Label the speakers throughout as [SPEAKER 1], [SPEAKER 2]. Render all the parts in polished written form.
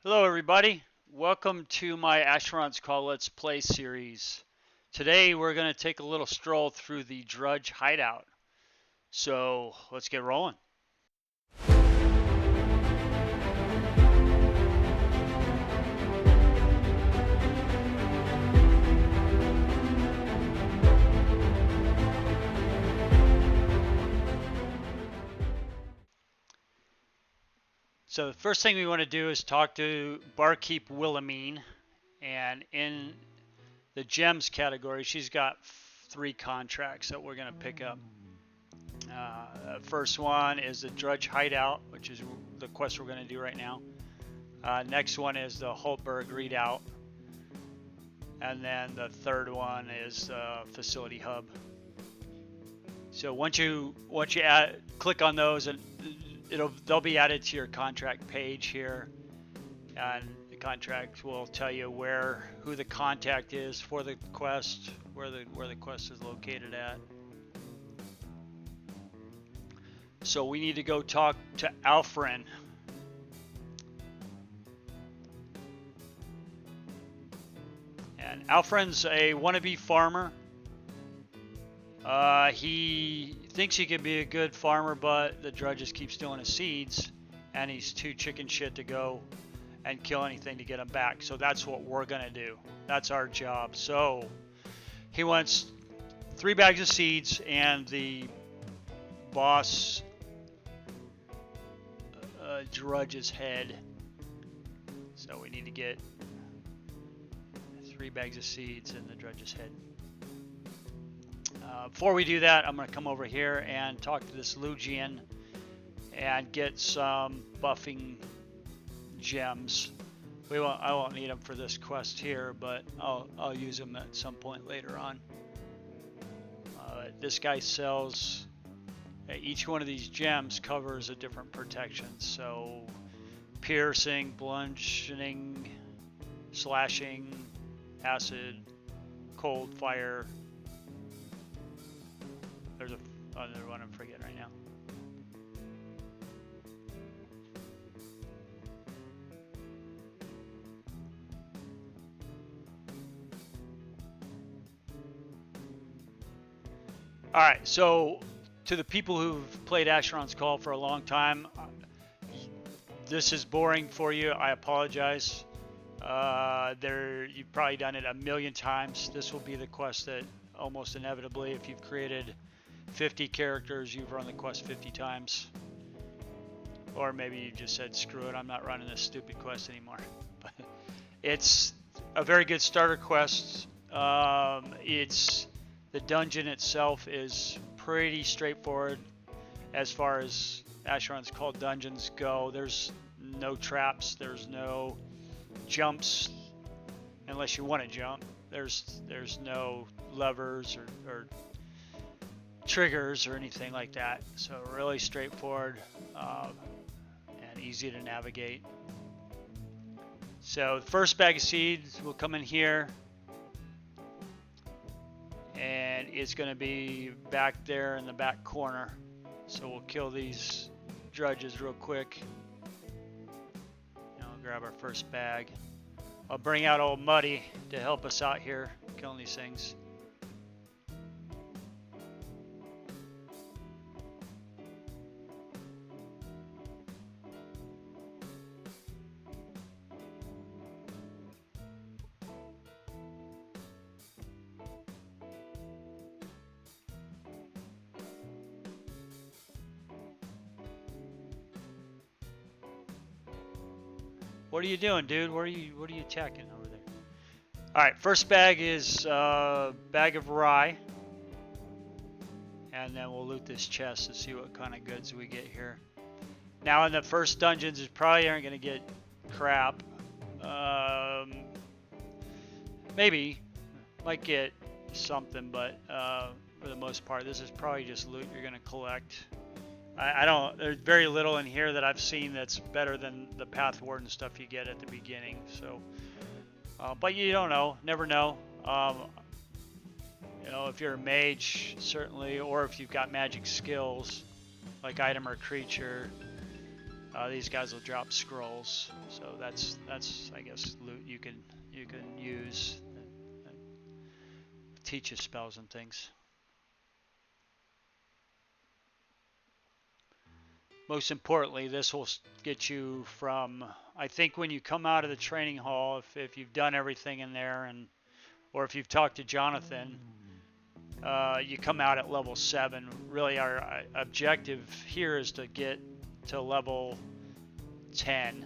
[SPEAKER 1] Hello everybody, welcome to my Asheron's Call Let's Play series. Today we're going to take a little stroll through the Drudge Hideout. So let's get rolling. So the first thing we want to do is talk to Barkeep Wilhelmine, and in the gems category she's got 3 contracts that we're going to pick up. First one is the Drudge Hideout, which is the quest we're going to do right now. Next one is the Holtberg Redoubt, and then the third one is Facility Hub. So once you click on those, and they'll be added to your contract page here, and the contract will tell you who the contact is for the quest, where the quest is located at. So we need to go talk to Alfrin. And Alfrin's a wannabe farmer. He thinks he can be a good farmer, but the Drudges keep stealing his seeds, and he's too chicken shit to go and kill anything to get him back. So that's what we're gonna do. That's our job. So he wants 3 bags of seeds and the boss Drudge's head. So we need to get 3 bags of seeds and the Drudge's head. Before we do that, I'm going to come over here and talk to this Lugian and get some buffing gems. I won't need them for this quest here, but I'll use them at some point later on. This guy sells. Each one of these gems covers a different protection. So piercing, bludgeoning, slashing, acid, cold, fire. There's another one I'm forgetting right now. Alright, so to the people who've played Asheron's Call for a long time, this is boring for you. I apologize. You've probably done it a million times. This will be the quest that almost inevitably, if you've created 50 characters, you've run the quest 50 times. Or maybe you just said, screw it, I'm not running this stupid quest anymore. But it's a very good starter quest. The dungeon itself is pretty straightforward as far as Asheron's Call dungeons go. There's no traps, there's no jumps unless you want to jump. There's no levers or triggers or anything like that. So really straightforward and easy to navigate. So the first bag of seeds will come in here, and it's going to be back there in the back corner. So we'll kill these Drudges real quick. And I'll grab our first bag. I'll bring out old Muddy to help us out here killing these things. What are you doing, dude? What are you attacking over there? All right, first bag is bag of rye, and then we'll loot this chest to see what kind of goods we get here. Now in the first dungeons, you probably aren't gonna get crap. Maybe might get something, but for the most part, this is probably just loot you're gonna collect. There's very little in here that I've seen that's better than the Path Warden stuff you get at the beginning. So, but you don't know, never know. If you're a mage, certainly, or if you've got magic skills, like item or creature, These guys will drop scrolls, so that's I guess loot you can use, teach you spells and things. Most importantly, this will get you from, I think when you come out of the training hall, if you've done everything in there, or if you've talked to Jonathan, you come out at level 7. Really, our objective here is to get to level 10.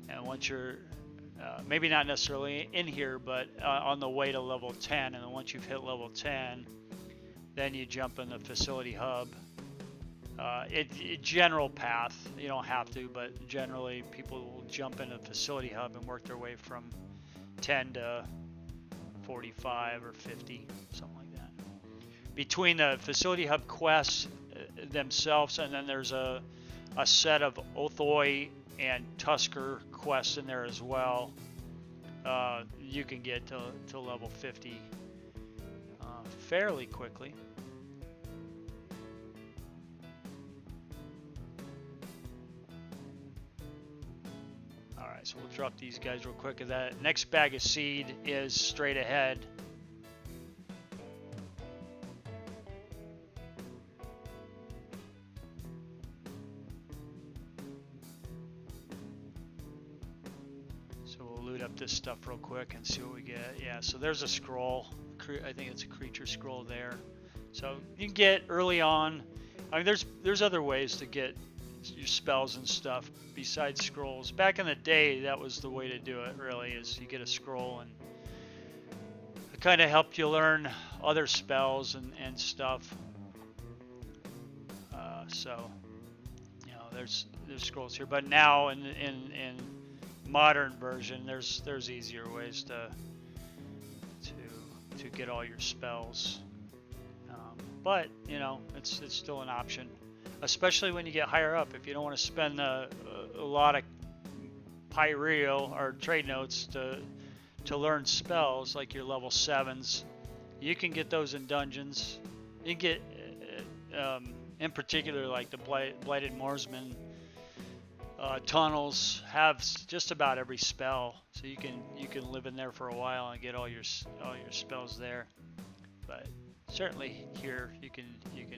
[SPEAKER 1] And once you're, maybe not necessarily in here, but on the way to level 10, and then once you've hit level 10, then you jump in the facility hub. General path, you don't have to, but generally people will jump in a facility hub and work their way from 10 to 45 or 50, something like that. Between the facility hub quests themselves, and then there's a set of Othoi and Tusker quests in there as well, you can get to level 50 fairly quickly. Alright, so we'll drop these guys real quick. That next bag of seed is straight ahead. So we'll loot up this stuff real quick and see what we get. Yeah, so there's a scroll. I think it's a creature scroll there. So you can get early on. I mean, there's other ways to get your spells and stuff besides scrolls. Back in the day, that was the way to do it, really, is you get a scroll, and it kind of helped you learn other spells and stuff. So, you know, there's scrolls here, but now in modern version, there's easier ways to get all your spells. But you know, it's still an option, especially when you get higher up. If you don't want to spend a lot of Pyreal or trade notes to learn spells like your level 7s, you can get those in dungeons. You can get, in particular, like the Blighted Moorsman tunnels have just about every spell, so you can live in there for a while and get all your spells there. But certainly here you can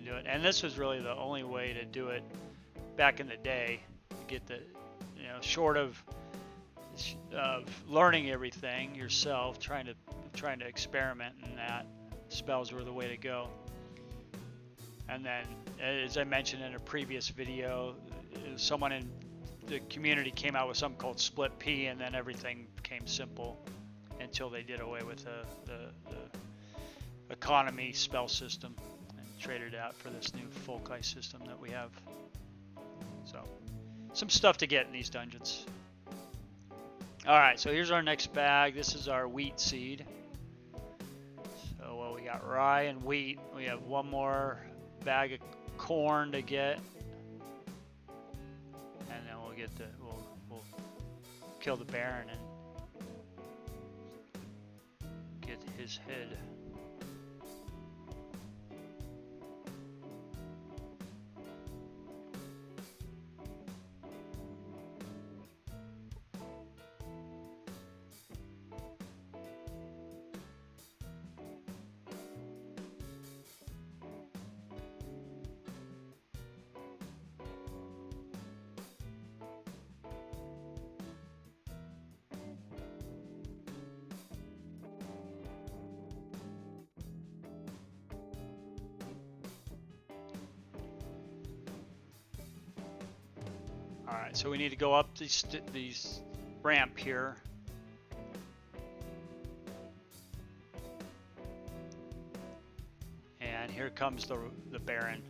[SPEAKER 1] do it, and this was really the only way to do it back in the day. To get the, you know, short of learning everything yourself, trying to experiment in that, spells were the way to go. And then, as I mentioned in a previous video, someone in the community came out with something called Split P, and then everything became simple until they did away with the economy spell system and traded out for this new Folkai system that we have. So, some stuff to get in these dungeons. Alright, so here's our next bag. This is our wheat seed. So, well, we got rye and wheat. We have one more bag of corn to get. And then we'll get we'll kill the Baron and get his head. Alright, so we need to go up these ramp here. And here comes the Baron.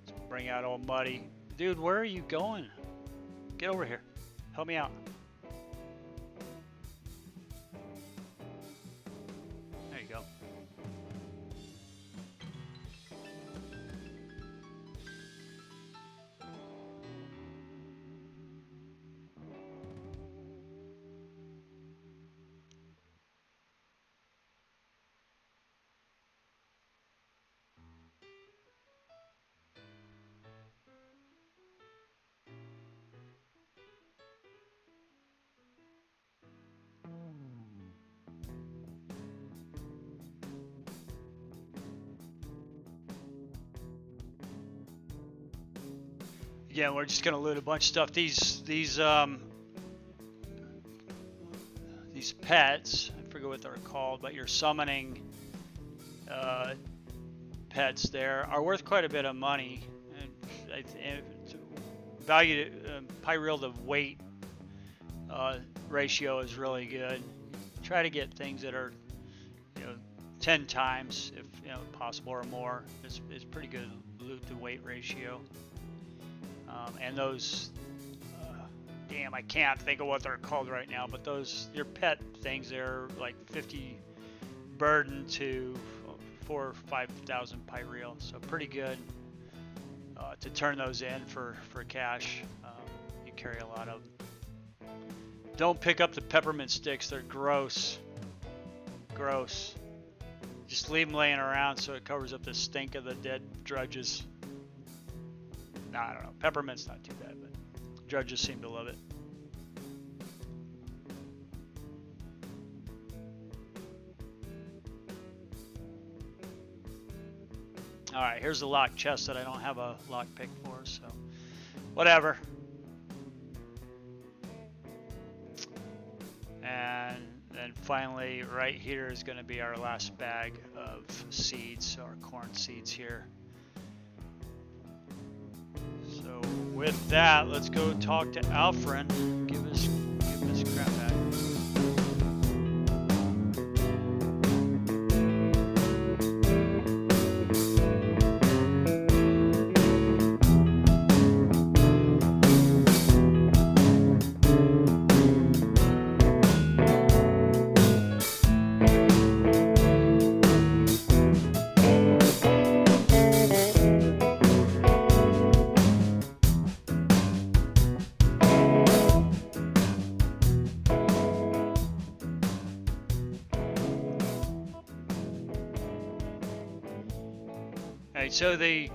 [SPEAKER 1] So bring out old Muddy. Dude, where are you going? Get over here. Help me out. There you go. Yeah, we're just gonna loot a bunch of stuff. These pets, I forget what they're called, but you're summoning pets there are worth quite a bit of money. And value Pyreal to weight ratio is really good. Try to get things that are 10 times if possible or more. It's pretty good loot to weight ratio. And those damn, I can't think of what they're called right now, but those your pet things, they're like 50 burden to 4,000 or 5,000 Pyreal, so pretty good to turn those in for cash. You carry a lot of them. Don't pick up the peppermint sticks, they're gross. Just leave them laying around so it covers up the stink of the dead drudges. Nah, I don't know, peppermint's not too bad, but drudges seem to love it. Alright, here's the locked chest that I don't have a lock pick for, so whatever. And then finally, right here is going to be our last bag of seeds, our corn seeds here. So with that, let's go talk to Alfrin. Give us crap back. So the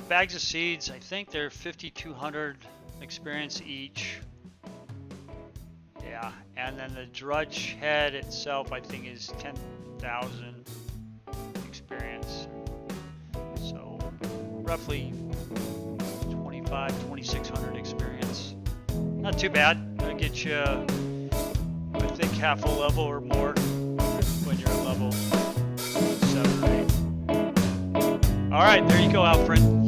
[SPEAKER 1] bags of seeds, I think they're 5,200 experience each. Yeah, and then the drudge head itself, I think, is 10,000 experience. So roughly 2,600 experience. Not too bad. That'll get you, I think, half a level or more when you're at level 7 or 8. All right, there you go, Alfrin.